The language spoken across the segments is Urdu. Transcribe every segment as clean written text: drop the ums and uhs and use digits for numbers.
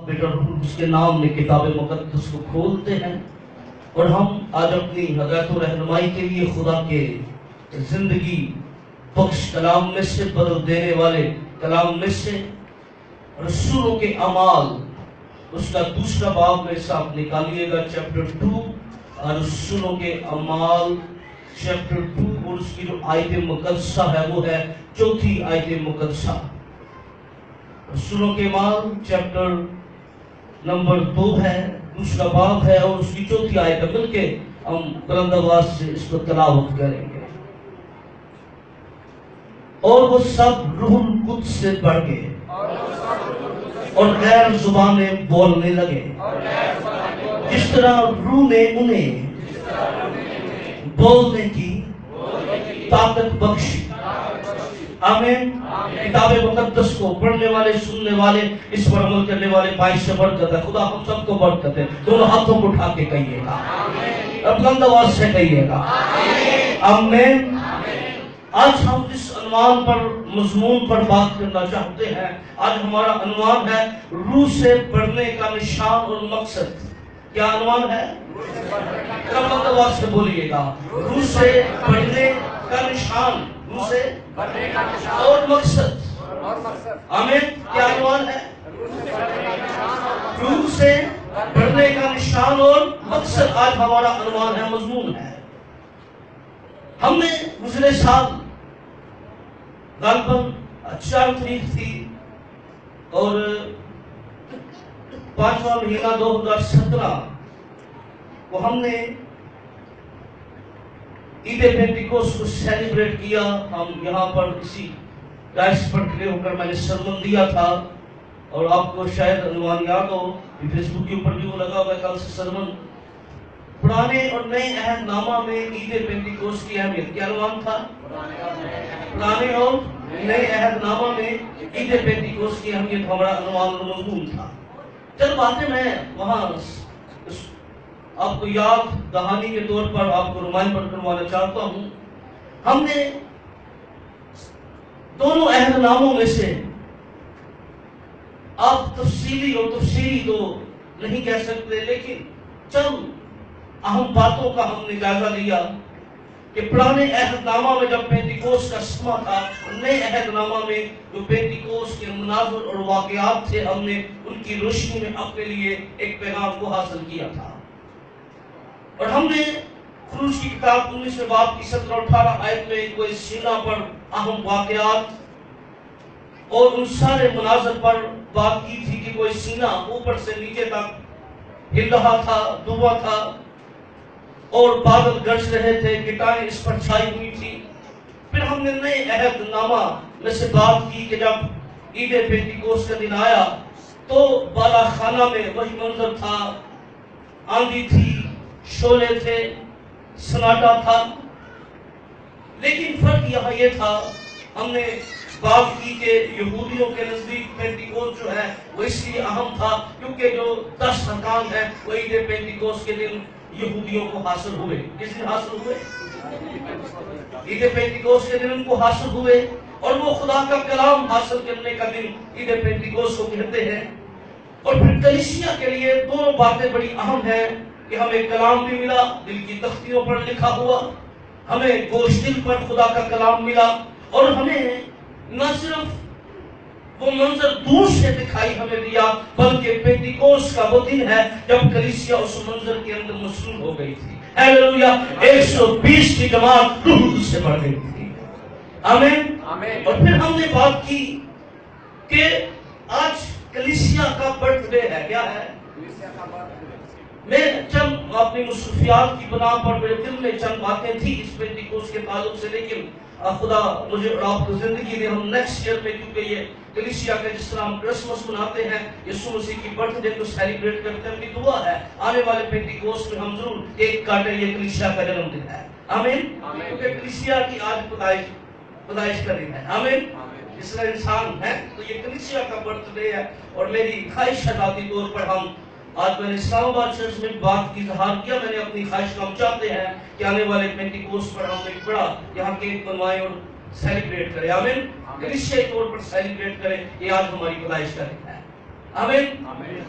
بیٹا اس کے نام میں کتاب مقدس کو کھولتے ہیں اور ہم آج اپنی ہدایت و رہنمائی کے لیے خدا کے زندگی بخش کلام میں سے بدل دینے والے کلام میں سے رسولوں کے اعمال اس کا دوسرا باب میں سے آپ نکالیے گا چیپٹر 2 اور رسولوں کے اعمال چیپٹر 2 اور اس کی جو آیت مقدسہ ہے وہ ہے چوتھی آیت مقدسہ. رسولوں کے اعمال چیپٹر نمبر 2 ہے، دوسرا باب ہے اور اس کی چوتھی آیت مل کے ہم بلند آواز سے اس کو تلاوت کریں گے. اور وہ سب روح القدس سے بڑھ گئے اور غیر زبانیں بولنے لگے جس طرح روح نے انہیں بولنے کی طاقت بخشی. آمین. کتاب مقدس کو پڑھنے والے، سننے والے، اس پر عمل کرنے والے بھائی سے برکت ہے. خدا ہم سب کو برکت ہے. دونوں ہاتھوں کو اٹھا کے کہیے گا، بلند آواز سے کہیے گا آمین. آج ہم جس عنوان پر مضمون پر بات کرنا چاہتے ہیں، آج ہمارا عنوان ہے روح سے بڑھنے کا نشان اور مقصد. کیا عنوان ہے؟ بلند آواز سے بولیے گا، روح سے بڑھنے کا نشان، روح سے اور مقصد. آمین. کیا عنوان ہے؟ روح سے بڑھنے کا نشان اور مقصد. آج ہمارا عنوان ہے، مضمون ہے. ہم نے گزرے سال غالباً 4 تاریخ تھی اور 5واں مہینہ 2017 کو ہم نے عید پینتیکوست کو سیلیبریٹ کیا. ہم یہاں پر اسی ڈائس پر کھڑے ہو کر میں نے سرمن دیا تھا اور آپ کو شاید عنوان یاد ہو، فیس بک کے اوپر بھی وہ لگا ہوا ہے کل سے سرمن. پرانے اور نئے عہد نامہ میں عید پینتیکوست کی اہمیت. کیا عنوان تھا؟ پرانے اور نئے عہد نامہ میں عید پینتیکوست کی اہمیت ہمارا عنوان اور مضمون تھا. چند باتیں میں وہاں آپ کو یاد دہانی کے طور پر آپ کو ریمائنڈر کروانا چاہتا ہوں. ہم نے دونوں عہد ناموں میں سے آپ تفصیلی اور تفصیلی تو نہیں کہہ سکتے، لیکن چند اہم باتوں کا ہم نے جائزہ لیا کہ پرانے عہد نامہ میں جب پینتیکوست کا سما تھا، نئے عہد نامہ میں جو پینتیکوست کے مناظر اور واقعات تھے، ہم نے ان کی روشنی میں اپنے لیے ایک پیغام کو حاصل کیا تھا. اور ہم نے خروج کی کتاب 19 باب کی 17-18 آیت میں کوئی سینا پر اہم واقعات اور ان سارے مناظر پر بات کی تھی کہ کوئی سینا اوپر سے نیچے تک ہل رہا تھا، ڈوبا تھا اور بادل گرج رہے تھے، گٹائیں اس پر چھائی ہوئی تھی. پھر ہم نے نئے عہد نامہ میں سے بات کی کہ جب عید پینتیکوست کا دن آیا تو بالا خانہ میں وہی منظر تھا، آندھی تھی، شعلے تھے، سناٹا تھا. لیکن فرق یہاں یہ تھا، ہم نے بات کی کہ یہودیوں کے نزدیک پینتیکوست جو ہے وہ اس لیے اہم تھا کیونکہ جو 10 ارکان ہیں وہ عید پینتیکوست کے دن یہودیوں کو حاصل ہوئے. کس دن حاصل ہوئے؟ عید پینتیکوست کے دن ان کو حاصل ہوئے اور وہ خدا کا کلام حاصل کرنے کا دن عید پینتیکوست کو کہتے ہیں. اور پھر کلیسیا کے لیے دونوں باتیں بڑی اہم ہیں کہ ہمیں کلام بھی ملا دل کی تختیوں پر لکھا ہوا، ہمیں گوش دل پر خدا کا کلام ملا، اور ہمیں نہ صرف وہ منظر دور سے دکھائی ہمیں دیا بلکہ پینتیکوست کا وہ دن ہے جب کلیسیا اس منظر کے اندر مصروف ہو گئی تھی. ہیلیلویا. 120 کی جماعت روح سے بڑھ گئی تھی. آمین. اور پھر ہم نے بات کی کہ آج کلیسیا کا برتھ ڈے ہے. کیا ہے؟ میں چند اپنی مصروفیات کی بنا پر میرے دل میں چند باتیں تھی اس پینتیکوست کے تعلق سے، لیکن خدا مجھے اور آپ کو زندگی دے. ہم نیکسٹ ایئر میں، کیونکہ یہ کلیسیا کا جس طرح ہم کرسمس مناتے ہیں، یسوع مسیح کی برتھ ڈے کو سیلیبریٹ کرتے ہیں، میری دعا ہے آنے والے پینتیکوست میں ہم ضرور ایک کاٹیں. یہ کلیسیا کا جنم دن ہے. آمین. کیونکہ کلیسیا کی آج پیدائش کا دن ہے. آمین. اس طرح انسان ہے تو یہ کلیسیا کا برتھ ڈے ہے. اور میری خواہش ہے ذاتی طور پر ہم آج میں نے اسلام آباد چرچ میں بات کی اظہار کیا، میں نے اپنی خواہش کا ہم چاہتے ہیں کہ آنے والے پینتیکوست پر ہم ایک بڑا یہاں کیک بنوائیں اور سیلیبریٹ کریں. آمین. کلیسیا طور پر سیلیبریٹ کریں. یہ آج ہماری پیدائش کا دن ہے. آمین.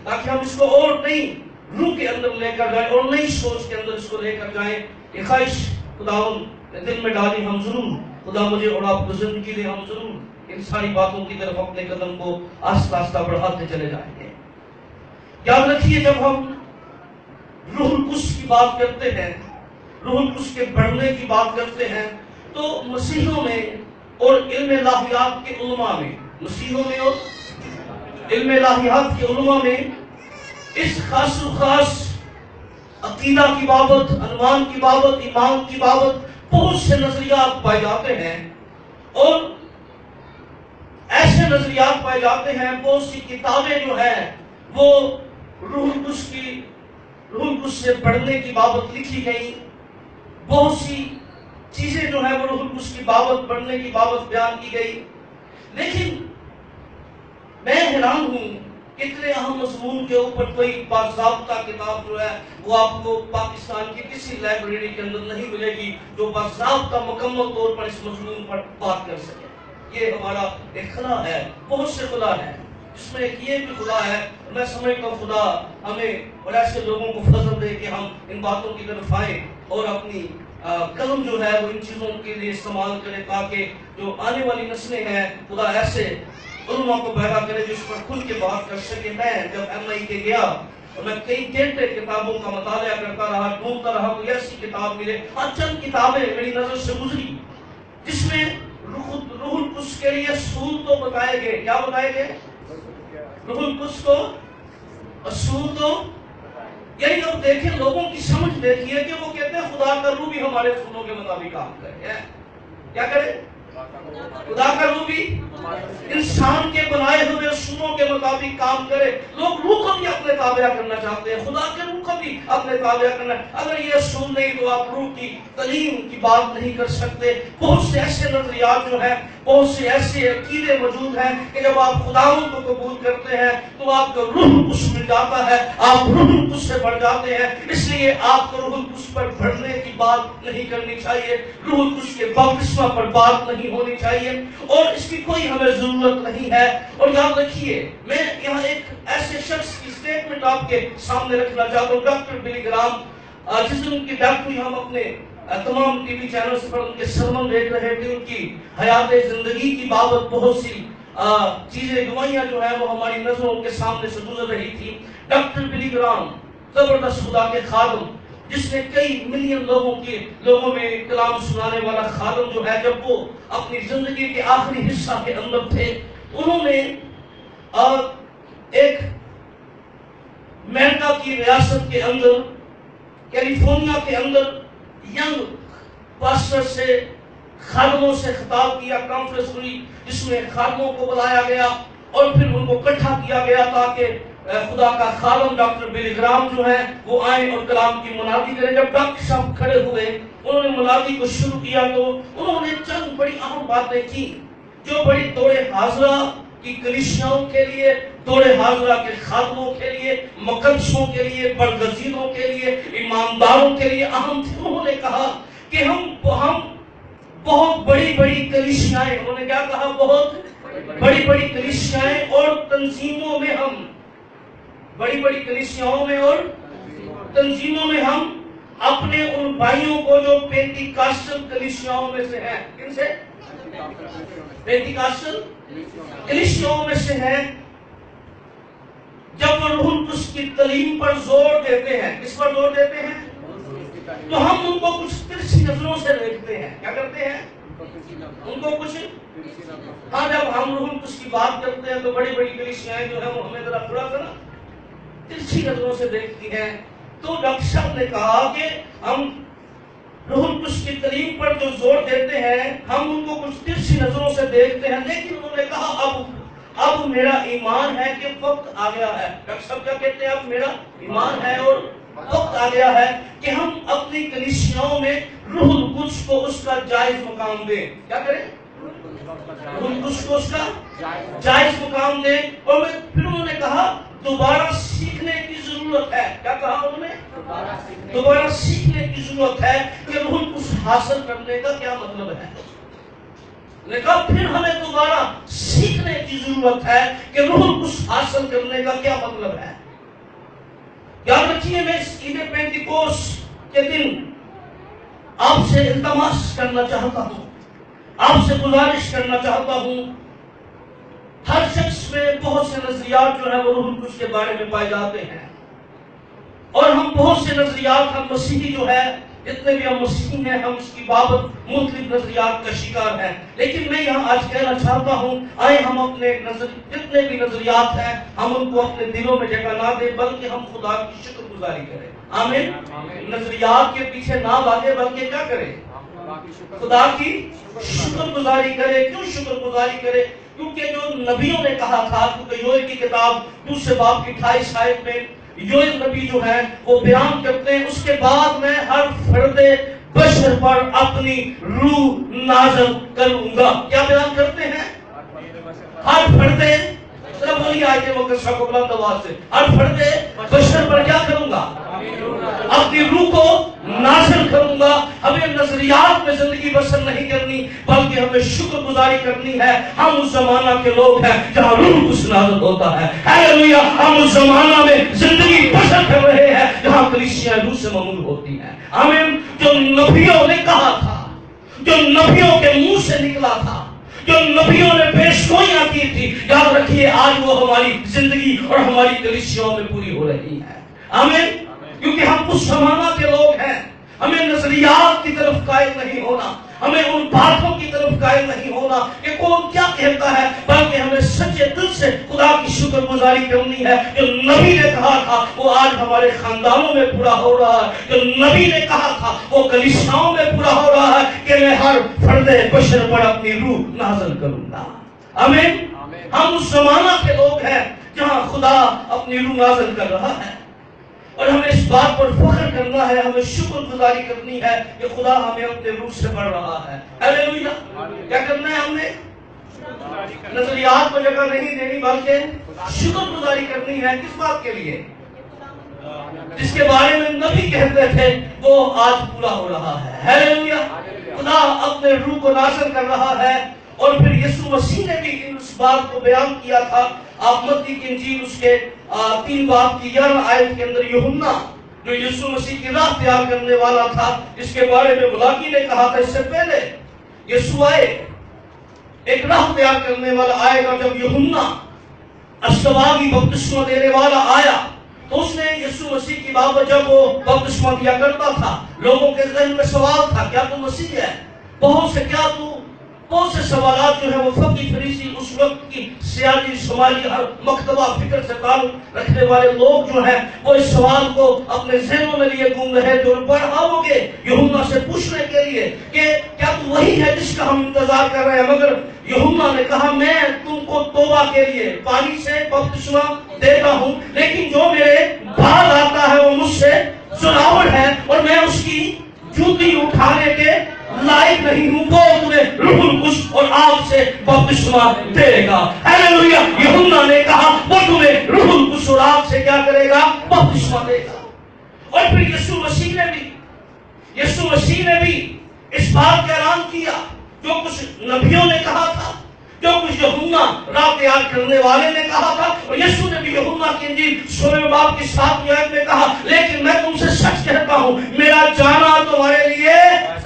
تاکہ ہم اس کو اور نئی روح کے اندر لے کر جائیں اور نئی سوچ کے اندر اس کو لے کر جائیں. یہ خواہش خداوند نے دل میں ڈالی. ہم ضرور خدا مجھے اور آپ کو زندگی دے, ہم ضرور ان ساری باتوں کی طرف اپنے قدم کو آہستہ آہستہ بڑھاتے چلے جائیں گے. یاد رکھیے, جب ہم روح القدس کی بات کرتے ہیں, روح القدس کے بڑھنے کی بات کرتے ہیں, تو مسیحوں میں اور علم الہیات کے علماء میں, مسیحوں میں اور علم الہیات کے علماء میں اس خاص و خاص عقیدہ کی بابت, عنوان کی بابت, ایمان کی بابت بہت سے نظریات پائے جاتے ہیں. اور ایسے نظریات پائے جاتے ہیں, بہت سی کتابیں جو ہیں وہ روح القدس سے پڑھنے کی بابت لکھی گئی. بہت سی چیزیں جو ہیں وہ روح القدس کی بابت, پڑھنے کی بابت بیان کی گئی. لیکن میں حیران ہوں اتنے اہم مضمون کے اوپر کوئی باضابطہ کتاب جو ہے وہ آپ کو پاکستان کی کسی لائبریری کے اندر نہیں ملے گی جو باضابطہ مکمل طور پر اس مضمون پر بات کر سکے. یہ ہمارا ایک خلا ہے, بہت سے خلا ہیں, جس میں ایک یہ بھی خلا ہے. میں سمجھتا ہوں خدا ہمیں اور ایسے لوگوں کو فضل دے کہ ہم ان باتوں کی طرف آئیں اور اپنی قلم جو ہے وہ ان چیزوں کے لیے استعمال کرے, تاکہ جو آنے والی نسلیں ہیں خدا ایسے علماء کو پیدا کرے جو اس پر کھل کے بات کر سکے. میں جب MI کے گیا اور میں کئی گھنٹے کتابوں کا مطالعہ کرتا رہا, ڈھونڈتا رہا کوئی ایسی کتاب ملے. چند کتابیں میری نظر سے گزری جس میں روح القدس کے لیے اصول تو بتائے گئے. کیا بتائے گئے؟ روح القدس کو اصول تو, یعنی اب دیکھیں لوگوں کی سمجھ دیکھیے کہ وہ کہتے ہیں خدا کا روح بھی ہمارے اصولوں کے مطابق کام کرے. کیا کرے؟ خدا کا روح بھی انسان کے بنائے ہوئے اصولوں کے مطابق کام کرے. لوگ روح کو بھی اپنے تابع کرنا چاہتے ہیں, خدا کے روح کو بھی اپنے تابع کرنا. اگر یہ اصول نہیں تو آپ روح کی تعلیم کی بات نہیں کر سکتے. بہت سے ایسے نظریات جو ہیں, بہت سے ایسے عقیدے موجود ہیں کہ جب آپ خداوند کو قبول کرتے ہیں تو آپ کو روح القدس مل جاتا ہے, آپ روح القدس سے بڑھ جاتے ہیں. اس لیے آپ کو روح القدس پر بڑھنے کی بات نہیں کرنی چاہیے, روح القدس کے بپتسمہ پر بات نہیں ہونی چاہیے, اور اس کی کوئی ہمیں ضرورت نہیں ہے. اور یاد رکھیے, میں یہاں ایک ایسے شخص کی سٹیٹمنٹ آپ کے سامنے رکھنا چاہتا ہوں, ڈاکٹر بلی گرام. جس دن ان کی ڈاکٹری ہم اپنے تمام ٹی وی چینلز پر ان کے سرمن دیکھ رہے تھے, ان کی حیات زندگی کی بابت بہت سی چیزیں, گوائیاں جو ہیں وہ ہماری نظروں کے سامنے سے گزر رہی تھی. ڈاکٹر بلی گرام زبردست خدا کے خادم, جس نے کئی ملین لوگوں میں کلام سنانے والا خادم جو ہے, جب وہ اپنی زندگی کے آخری حصہ کے اندر تھے, انہوں نے ایک امریکہ کی ریاست کے اندر, کیلیفورنیا کے اندر ینگ پاسٹر سے, خادموں سے خطاب کیا. کانفرنس ہوئی جس میں خادموں کو بلایا گیا اور پھر ان کو اکٹھا کیا گیا تاکہ خدا کا خادم ڈاکٹر بلی گرام جو ہے وہ آئیں اور کلام کی منادی کریں. جب ڈاکٹر صاحب کھڑے ہوئے, انہوں نے منادی کو شروع کیا تو انہوں نے چند بڑی اہم باتیں کی جو بڑی دور حاضرہ کی کلیسیاؤں کے لیے, دور حاضرہ کے خادموں کے لیے, مقدسوں کے لیے, برگزیدوں کے لیے, ایمانداروں کے لیے اہم تھی. انہوں نے کہا کہ ہم بہت بڑی کلیسیائیں, انہوں نے کیا کہا, بہت بڑی کلیسیائیں اور تنظیموں میں, ہم بڑی کلیسیاؤں میں اور تنظیموں میں ہم اپنے ان بھائیوں کو جو پینٹیکاسٹل کلیسیاؤں میں سے ہیں, کن سے؟ پینٹیکاسٹل کلیسیاؤں میں سے ہیں, جب وہ روح القدس کی تعلیم پر زور دیتے ہیں. کس پر زور دیتے ہیں؟ تو ہم ان کو کچھ ترچھی نظروں سے دیکھتے ہیں. کیا کرتے ہیں؟ ان کو کچھ, ہاں جب ہم روح القدس کی بات کرتے ہیں تو بڑی کلیسیائیں جو ہیں وہ ہمیں ذرا تھوڑا سا ترچھی نظروں سے دیکھتی ہیں. تو ڈاکٹر صاحب نے کہا کہ ہم روح القدس کی تعلیم پر جو زور دیتے ہیں ہم ان کو کچھ ترچھی نظروں سے دیکھتے ہیں, لیکن انہوں نے کہا اب میرا ایمان ہے کہ وقت آ گیا ہے. ڈاکٹر صاحب کیا کہتے ہیں؟ اب میرا ایمان ہے اور وقت آ گیا ہے کہ ہم اپنی کلیسیاؤں میں روح القدس کو اس کا جائز مقام دیں. کیا کریں؟ روح القدس کو اس کا جائز مقام دیں. اور پھر انہوں نے کہا دوبارہ سیکھنے کی ضرورت ہے. کیا کہا انہوں نے؟ دوبارہ سیکھنے کی ضرورت ہے کہ روح القدس حاصل کرنے کا کیا مطلب ہے. نے کہا پھر ہمیں دوبارہ سیکھنے کی ضرورت ہے کہ روح القدس حاصل کرنے کا کیا مطلب ہے۔ یاد رکھیے، میں اس عید پینتیکوست کے دن آپ سے التماس کرنا چاہتا ہوں، آپ سے گزارش کرنا چاہتا ہوں۔ ہر شخص میں بہت سے نظریات جو ہے وہ روح القدس کے بارے میں پائے جاتے ہیں، اور ہم بہت سے نظریات، ہم مسیحی جو ہے، جتنے بھی ہم مسیحی ہیں، ہم اس کی بابت مختلف نظریات کا شکار ہیں۔ لیکن میں یہاں آج کہنا چاہتا ہوں، آئے ہم اپنے جتنے بھی نظریات ہیں ہم ان کو اپنے دلوں میں جگہ نہ دیں، بلکہ ہم خدا کی شکر گزاری کریں۔ آمین۔ نظریات کے پیچھے نہ بھاگے، بلکہ کیا کریں؟ خدا کی شکر گزاری کرے۔ کیوں شکر گزاری کرے؟ کیونکہ جو نبیوں نے کہا تھا، کیونکہ یوئیل کی کتاب 2 باب کی 28 آیت میں یوئیل نبی جو ہے وہ بیان کرتے ہیں، اس کے بعد میں ہر فرد بشر پر اپنی روح نازل کروں گا۔ کیا بیان کرتے ہیں؟ ہر فرد، بولیے آیت مقدسہ کو بلند آواز سے، ہر فرد بشر پر کیا کروں گا؟ اپنی روح کو نازل کروں گا۔ ہمیں نظریات میں زندگی بسر نہیں کرنی، بلکہ ہمیں شکر گزاری کرنی ہے۔ ہم اس زمانہ کے لوگ ہیں جہاں روح القدس نازل ہوتا ہے۔ ہاللویا۔ ہم اس زمانہ میں زندگی بسر کر رہے ہیں جہاں کلیسیاں روح سے مملو ہوتی ہیں۔ آمین۔ جو نبیوں نے کہا تھا، جو نبیوں کے منہ سے نکلا تھا، جو نبیوں نے پیشگوئیاں کی تھی، یاد رکھیے آج وہ ہماری زندگی اور ہماری کلیسیوں میں پوری ہو رہی ہے۔ آمین۔ کیونکہ ہم اس زمانہ کے لوگ ہیں۔ ہمیں نظریات کی طرف قائل نہیں ہونا، ہمیں ان باتوں کی طرف قائل نہیں ہونا کہ کون کیا کہتا ہے، بلکہ ہمیں سچے دل سے خدا کی شکر گزاری کرنی ہے۔ جو نبی نے کہا تھا وہ آج ہمارے خاندانوں میں پورا ہو رہا ہے، جو نبی نے کہا تھا وہ کلیسیاؤں میں پورا ہو رہا ہے کہ میں ہر فرد بشر پر اپنی روح نازل کروں گا۔ آمین۔ ہم اس زمانہ کے لوگ ہیں جہاں خدا اپنی روح نازل کر رہا ہے، اور ہمیں اس بات پر فخر کرنا ہے، ہمیں شکر گزاری کرنی ہے کہ خدا ہمیں اپنے روح سے بڑھ رہا ہے۔ ہاللویا۔ کیا کرنا ہے؟ ہم نے نظریات کو جگہ نہیں دینی، بلکہ شکر گزاری کرنی ہے۔ کس بات کے لیے؟ جس کے بارے میں نبی کہتے تھے وہ آج پورا ہو رہا ہے۔ ہاللویا۔ خدا اپنے روح کو نازل کر رہا ہے، اور پھر یسوع مسیح نے بھی اس بات کو بیان کیا تھا۔ آپ متی کی انجیل اس کے 3 باب کی 11 آیت کے اندر یوحنا جو یسوع مسیح کی راہ تیار کرنے والا تھا، اس کے بارے میں ملاکی نے کہا تھا اس سے پہلے یسوع آئے، ایک راہ تیار کرنے والا آئے گا۔ جب یوحنا اسباغی بپتسمہ دینے والا آیا تو اس نے یسوع مسیح کی بابت، جب وہ بپتسمہ دیا کرتا تھا، لوگوں کے ذہن میں سوال تھا، کیا تو مسیح ہے؟ بہت سے سوالات جو ہیں وہ فقی فریسی، اس وقت کی سیاسی شمالی ہر مکتبہ فکر سے تعلق رکھنے والے لوگ جو ہیں وہ اس سوال کو اپنے ذہنوں میں لیے گھوم رہے تھے، اور بڑھاؤ گے یوحنا سے پوچھنے کے لیے کہ کیا تو وہی ہے جس کا ہم انتظار کر رہے ہیں؟ مگر یوحنا نے کہا میں تم کو توبہ کے لیے پانی سے بپتسمہ دیتا ہوں، لیکن جو میرے بعد آتا ہے وہ مجھ سے زراور ہے، اور میں اس کی جوتی اٹھانے کے لائق نہیں ہوں، وہ تمہیں روح القدس اور آگ سے بپتسمہ دے گا۔ ہاللویا۔ یوحنا نے کہا وہ تمہیں روح القدس اور آگ سے کیا کرے گا؟ بپتسمہ دے گا۔ اور پھر یسوع مسیح نے بھی اس بات کا اعلان کیا جو کچھ نبیوں نے کہا تھا، جو کچھ یوحنا راہ تیار کرنے والے نے کہا تھا، اور یسوع نے بھی یوحنا کی انجیل 16 باب کی 7 آیت میں کہا، لیکن میں تم سے سچ کہتا ہوں میرا جانا تمہارے لیے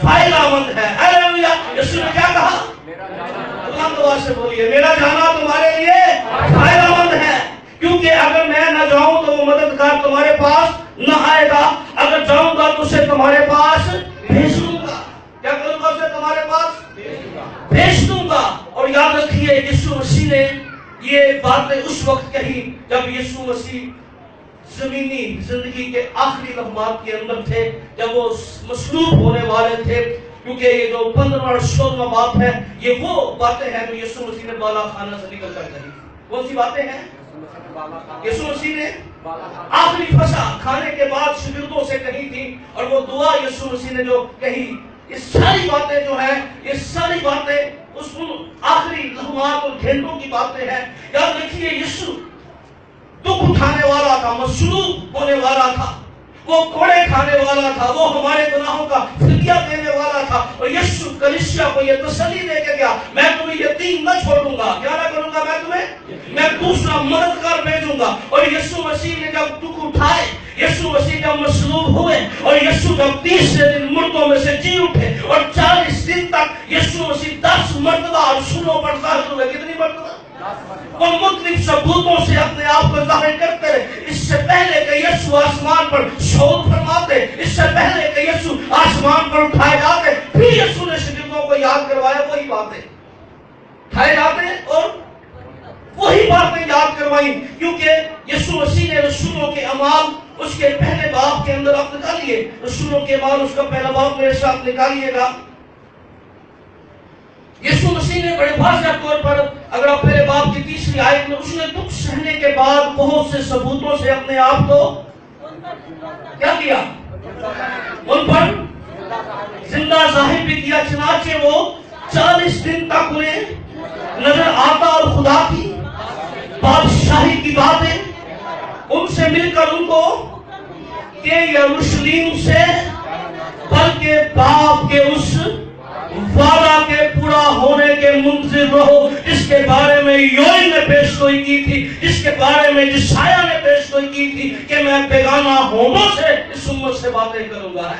فائدہ مند ہے۔ ہاللویا۔ یسوع نے کیا کہا؟ بلند آواز سے بولیے، میرا جانا تمہارے لیے فائدہ مند ہے، کیونکہ اگر میں نہ جاؤں تو وہ مددگار تمہارے پاس نہ آئے گا، اگر جاؤں گا تو اسے تمہارے پاس بھیج دوں گا۔ کیا کروں گا؟ اسے تمہارے پاس بھیج دوں گا۔ اور یاد رکھیے یسوع مسیح نے یہ باتیں اس وقت کہی جب یسوع مسیح زمینی زندگی کے آخری لمحات کے اندر تھے، جب وہ مصلوب ہونے والے تھے، کیونکہ یہ جو 15 اور 16 باب ہے یہ وہ باتیں ہیں جو یسوع مسیح نے بالا خانہ سے نکل کر کہی۔ کون سی باتیں ہیں؟ یسوع مسیح نے آخری فسح کھانے کے بعد شاگردوں سے کہی تھی، اور وہ دعا یسوع مسیح نے جو کہی، یہ ساری باتیں جو ہیں، یہ ساری باتیں اس آخری لمحات اور گھنٹوں کی باتیں ہیں۔ یاد رکھیے یسوع دکھ اٹھانے والا تھا، مصلوب ہونے والا تھا، وہ کوڑے کھانے والا تھا، وہ ہمارے گناہوں کا فدیہ دینے والا تھا، اور یسوع کلیسیا کو یہ تسلی دے کے گیا، میں تمہیں یتیم نہ چھوڑوں گا، کیا نہ کروں گا، میں دوسرا مددگار بھیجوں گا۔ اور یسوع مسیح نے جب دکھ اٹھائے، یسوع مسیح جب مصلوب ہوئے، اور یسوع جب تیسرے دن مردوں میں سے جی اٹھے، اور 40 دن تک یسوع مسیح 10 مرتبہ رسولوں پر ظاہر ہوئے۔ کتنی مرتبہ؟ وہ مختلف ثبوتوں سے اپنے آپ کو ظاہر کرتے رہے۔ اس سے پہلے کہ یسوع آسمان پر صعود فرماتے، اس سے پہلے کہ یسوع آسمان پر اٹھائے جاتے، پھر یسوع نے شاگردوں کو یاد کروایا وہی باتیں، اٹھائے جاتے اور وہی باتیں یاد کروائیں، کیونکہ یسوع مسیح نے رسولوں کے اعمال اس کے پہلے باب کے اندر آپ نکالیے، رسولوں کے اعمال اس کا پہلا باب میرے ساتھ نکالیے گا۔ یسوع مسیح نے بڑے واضح طور پر، اگر آپ پہلے باب کی 3 آیت میں، اس نے دکھ سہنے کے بعد بہت سے ثبوتوں سے اپنے آپ کو کیا کیا؟ ان پر زندہ ظاہر بھی کیا، چنانچہ وہ 40 دن تک انہیں نظر آتا اور خدا کی بادشاہی کی باتیں ان سے مل کر ان کو کہ یروشلم سے بلکہ باپ کے اس وعدہ کے پورا ہونے کے منتظر رہو، جس کے بارے میں یوئیل نے پیشگوئی کی تھی، جس کے بارے میں یشعیاہ نے پیشگوئی کی تھی کہ میں بیگانہ ہونوں سے اس امت سے باتیں کروں گا،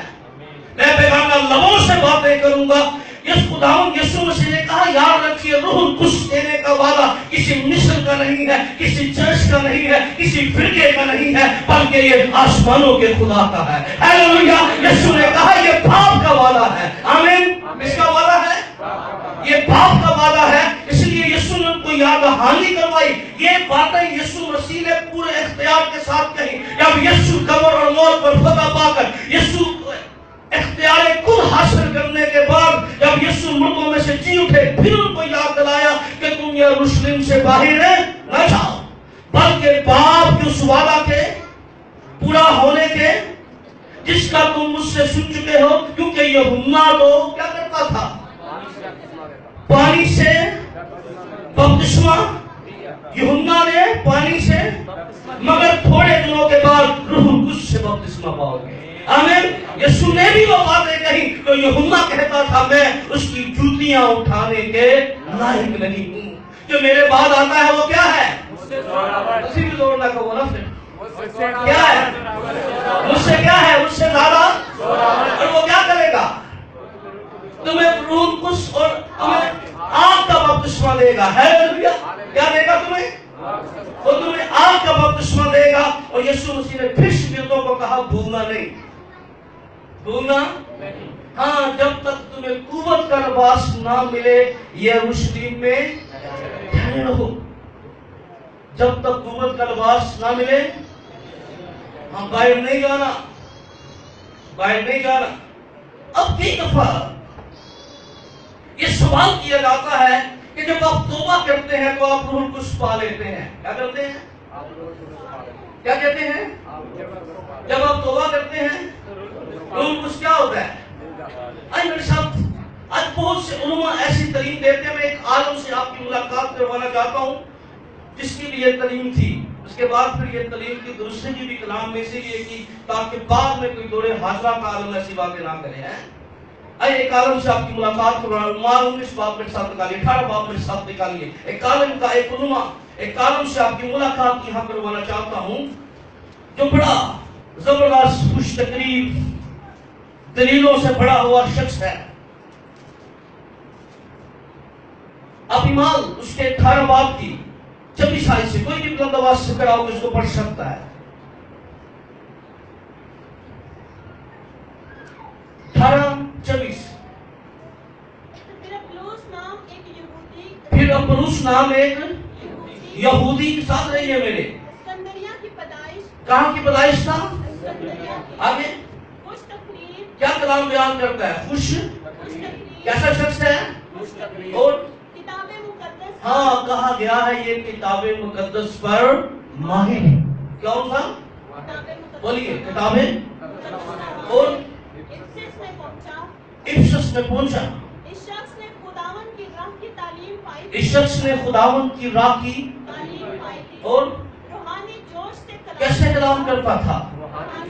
میں بیگانہ لبوں سے باتیں کروں گا۔ اس خداوند یسوع مسیح نے کہا، یاد رکھیے روح القدس دینے کا وعدہ کسی مصر کا نہیں ہے، کسی چرچ کا نہیں ہے، کسی فرقے کا نہیں ہے، بلکہ یہ آسمانوں کے خدا کا ہے۔ ہیلیلویا! یسوع نے کہا یہ باپ کا وعدہ ہے۔ آمین! کس کا وعدہ ہے؟ یہ باپ کا وعدہ ہے۔ اس لیے یسوع نے ان کو یاد دہانی کروائی۔ یہ باتیں یسوع مسیح نے پورے اختیار کے ساتھ کہی۔ جب یسوع قبر اور موت پر فتح پا کر یسوع اختیار کل حاصل کرنے کے بعد جب یسوع مردوں میں سے جی اٹھے، پھر ان کو یاد دلایا کہ تم یروشلم سے باہر نہ جاؤ، بلکہ باپ کے اس وعدہ کے پورا ہونے کے جس کا تم مجھ سے سن چکے ہو، کیونکہ یوحنا تو کیا کرتا تھا؟ پانی سے بپتسمہ، یوحنا نے پانی سے، مگر تھوڑے دنوں کے بعد روح القدس سے بپتسمہ پاؤ گے۔ آمین! یسوع نے بھی وہ باتیں کہی تو یوحنا کہتا تھا میں اس کی جوتیاں اٹھانے کے لائق نہیں ہوں، جو میرے بعد آتا ہے وہ کیا ہے؟ اسی بھی زور نہ کہو نا، پھر کیا ہے؟ مجھ سے کیا ہے؟ مجھ سے زیادہ، اور وہ کیا کرے گا؟ تمہیں روح القدس اور تمہیں آگ کا بپتسمہ دے گا۔ ہیلیلویا! کیا دے گا تمہیں؟ وہ تمہیں آگ کا بپتسمہ دے گا۔ اور یسوع مسیح نے پھر شاگردوں کو کہا بھولنا نہیں، بھولنا ہاں، جب تک تمہیں قوت کا لباس نہ ملے یروشلم میں ٹھہرے رہو، جب تک قوت کا لباس نہ ملے ہاں باہر نہیں جانا، باہر نہیں جانا۔ اب کئی دفعہ یہ سوال کیا جاتا ہے کہ جب آپ توبہ کرتے ہیں تو آپ روح القدس پا لیتے ہیں، کیا کرتے ہیں؟ کیا کہتے ہیں؟ جب آپ توبہ کرتے ہیں روح القدس کیا ہوتا ہے؟ آج میرے ساتھ آج بہت سے علماء ایسی تعلیم دیتے ہیں۔ میں ایک عالم سے آپ کی ملاقات کروانا چاہتا ہوں جس کی بھی یہ تعلیم تھی، اس کے بعد پھر یہ تعلیم کی درستگی بھی کلام میں سے یہ کی تاکہ بعد میں کوئی دور حاضرہ کا عالم ایسی باتیں نہ کرے ہیں۔ ایک عالم سے آپ کی ملاقات کروانا، عمار 19 باب میرے ساتھ نکالیے، 18 باب میرے ساتھ نکالیے۔ ایک عالم کا، ایک علماء، ایک عالم سے آپ کی ملاقات یہاں کروانا چاہتا ہوں جو بڑا زبردست خوش تقریب دلیلوں سے بڑا ہوا شخص ہے۔ آپ ایمان اس کے 18 باب کی 26 آیت سے کوئی بھی بلند آواز سے کراؤ کہ اس کو پڑھ سکتا ہے۔ 18:24 پھر اپلوس نام ایک یہودی کے ساتھ رہی ہے میرے، کہاں کی پیدائش تھا؟ آگے کیا کلام بیان کرتا ہے؟ خوش کیسا شخص ہے؟ اور ہاں کہا گیا ہے یہ کتاب مقدس پر ماہر ہے۔ کون تھا؟ بولیے کتابیں، اور افسس میں پہنچا۔ اس شخص نے خداوند کی راہ کی تعلیم پائی اور روحانی جوش سے کیسے کلام کرتا تھا؟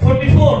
44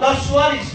10:44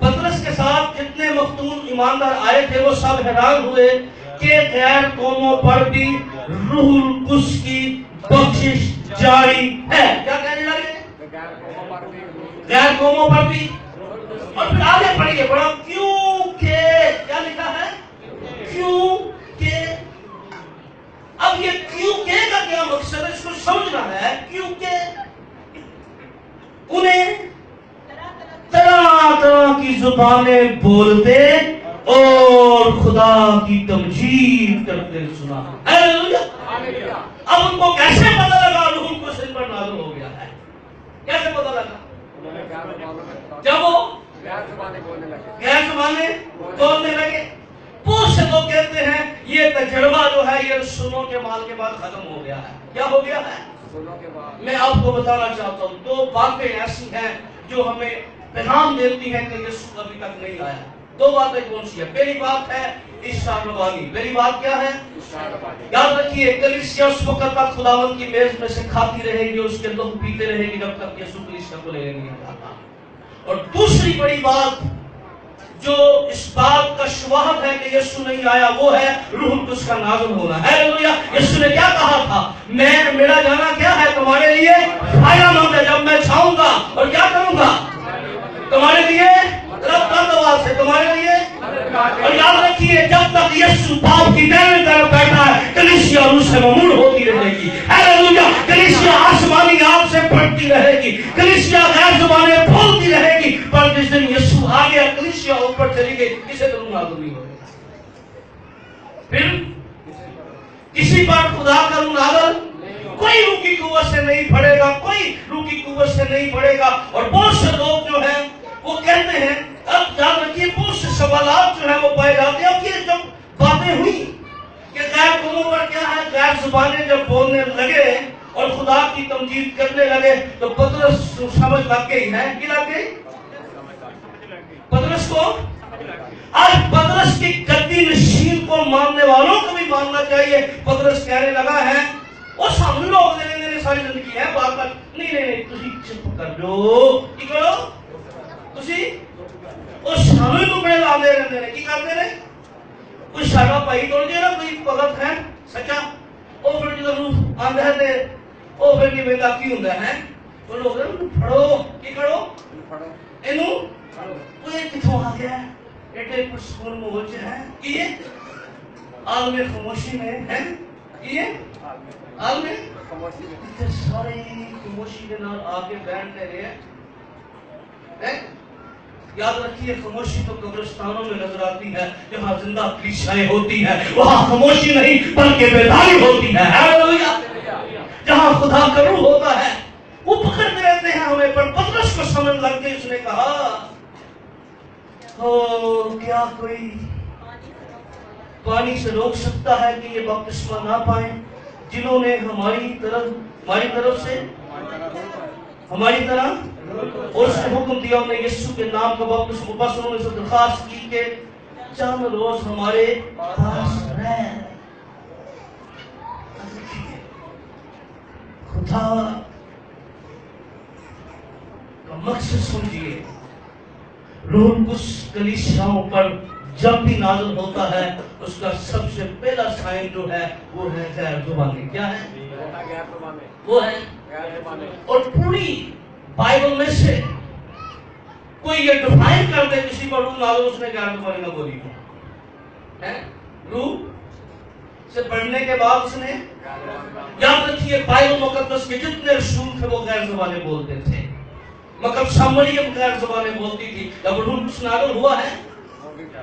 پطرس کے ساتھ جتنے مفتون ایماندار آئے تھے وہ سب حیران ہوئے کہ غیر قوموں پر بھی روح القدس کی بخشش جاری ہے. کیا کہنے لگے؟ غیر قوموں پر بھی. اور پھر آگے پڑھیے بڑا کیونکہ کیا لکھا ہے؟ کیونکہ. اب یہ کیونکہ کا کیا مقصد ہے اس کو سمجھنا ہے. کیونکہ انہیں طرح طرح کی زبانیں بولتے اور خدا کی تمجید کرتے سنا. ہیلیلویا. اب ان کو کیسے پتا لگا روح القدس ان پر نازل ہو گیا ہے؟ کیسے پتا لگا؟ جب وہ غیر زبانیں بولنے لگے. بہت سے لوگ کہتے ہیں یہ تجربہ جو ہے یہ سنوں کے مال کے بعد ختم ہو گیا ہے. کیا ہو گیا ہے؟ میں آپ کو بتانا چاہتا ہوں دو باتیں ایسی ہیں جو ہمیں پیغام دیتی ہیں کہ یسوع ابھی تک نہیں آیا. دو باتیں کون سی ہیں؟ پہلی بات ہے عیسیٰ ربانی. پہلی بات کیا ہے؟ یاد رکھیے کلیسیا اس وقت تک خداوند کی میز میں سے کھاتی رہے گی, اس کے لوگ پیتے رہے گی جب تک یسوع کلیسیا کو لے نہیں آتا. اور دوسری بڑی بات جو اس بات کا شواہد ہے کہ یسوع نہیں آیا وہ ہے روح القدس کا نازل ہونا. ہیلیلویا. یسوع نے کیا کہا تھا؟ میرا جانا کیا ہے تمہارے لیے فائدہ مند ہے. جب میں چھاؤں گا اور کیا کروں گا تمہارے لیے سے تمہارے لیے. اور یاد رکھیے جب تک یسوع باپ کی دائیں طرف بیٹھا ہے کلیسیا روح سے ممور ہوتی رہے گی. ہیلیلویا. کلیسیا آسمانی آگ سے بڑھتی رہے گی. کلیسیا غیر زبانیں بولتی رہے گی. پر جس دن یسوع آ گیا کلیسیا اوپر چلی گئی کسے تو نازل نہیں ہوگا. پھر کسی پر خدا کا روح نازل کوئی روح کی قوت سے نہیں پڑے گا. کوئی روح کی قوت سے نہیں پڑے گا. اور بہت سے لوگ جو ہیں وہ کہتے ہیں اب یاد رکھیے بہت سے سوالات جو ہیں وہ پائے جاتے ہیں. اب یہ جب باتیں ہوئی کہ غیر قوموں پر کیا ہے غیر زبانیں جب بولنے لگے اور خدا کی تمجید کرنے لگے تو پطرس سمجھ لگ گئی ہے. کیا لگ گئی پطرس کو؟ آج پطرس کی گدی نشین کو ماننے والوں کو بھی ماننا چاہیے. پطرس کہنے لگا ہے وہ سامنے لوگ نے ساری زندگی ہے بات تک نہیں تسی چپ کر لو. کی کرو تسی وہ سامنے ٹکڑے لاندے رہندے نے. کی کرتے نے؟ کوئی سارا پائی توڑ دیا نا کوئی بھگت ہے سچا وہ پھر جب روح آندا ہے تے وہ پھر کی ویلا کی ہوندا ہے وہ لوگ پھڑو. کی کرو اینو وہ کتھوں آ گیا ایڈے پرسکون موج ہے. کی عالم خاموشی میں ہے کی عالم خاموشی میں سارے خاموشی کے نال آ کے بیٹھتے رہے. یاد رکھیے خاموشی تو قبرستانوں میں نظر آتی ہے جہاں زندہ کلیسیاں ہوتی ہیں. وہاں خاموشی نہیں بلکہ بیداری ہوتی ہے. ہیلیلویا. جہاں خدا کا روح ہوتا ہے وہ پکڑتے رہتے ہیں ہمیں. پر پطرس کو سمجھ لگ گئی. اس نے کہا کیا کوئی پانی سے روک سکتا ہے کہ یہ بپتسمہ نہ پائیں جنہوں نے ہماری طرف سے ہماری طرح اور اس نے حکم دیا انہیں یسوع کے نام کا بپتسمہ. بس انہوں نے سے درخواست کی کہ چند روز ہمارے پاس رہ. خدا کا مقصد سمجھیے. روح القدس کلیسیاؤں پر جب بھی نازل ہوتا ہے اس کا سب سے پہلا سائن جو ہے وہ ہے غیر زبانی. کیا ہے وہ ہے. اور پوری بائبل میں سے کوئی یہ ڈیفائن کر دے کسی پر روح نازل اس نے غیر زبانی نہ بولی ہے. روح سے پڑھنے کے بعد اس نے یاد رکھیے بائبل مقدس کے جتنے رسول تھے وہ غیر زبانیں بولتے تھے. مقدسہ مریم غیر زبانیں بولتی تھی. جب روح القدس نازل ہوا ہے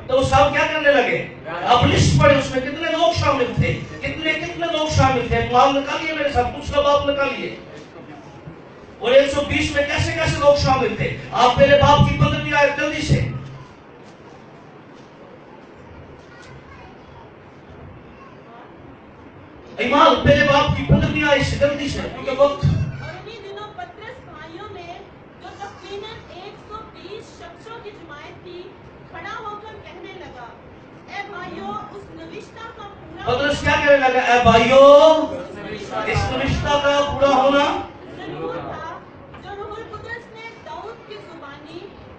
تو سب کیا کرنے لگے؟ اب لسٹ پڑے اس میں کتنے لوگ شامل تھے کتنے لوگ شامل تھے. مال نکالیے میرے ساتھ کچھ لوگ آپ نکالیے. اور 120 میں کیسے لوگ شامل تھے. آپ پہلے باپ کی 15ویں آیت جلدی سے. ایمان پہلے باپ کی 15ویں آیت سے جلدی سے کیونکہ وقت. اور انہی دنوں پطرس بھائیوں میں جو تقریباً 120 شخصوں کی جماعت تھی کھڑا ہو کر کہنے لگا اے بھائیوں اس نوشتہ کا پورا. پطرس کیا کہنے لگا؟ اے بھائیوں اس نوشتہ کا پورا ہونا ضرور تھا جو روح القدس نے داؤد کی زبانی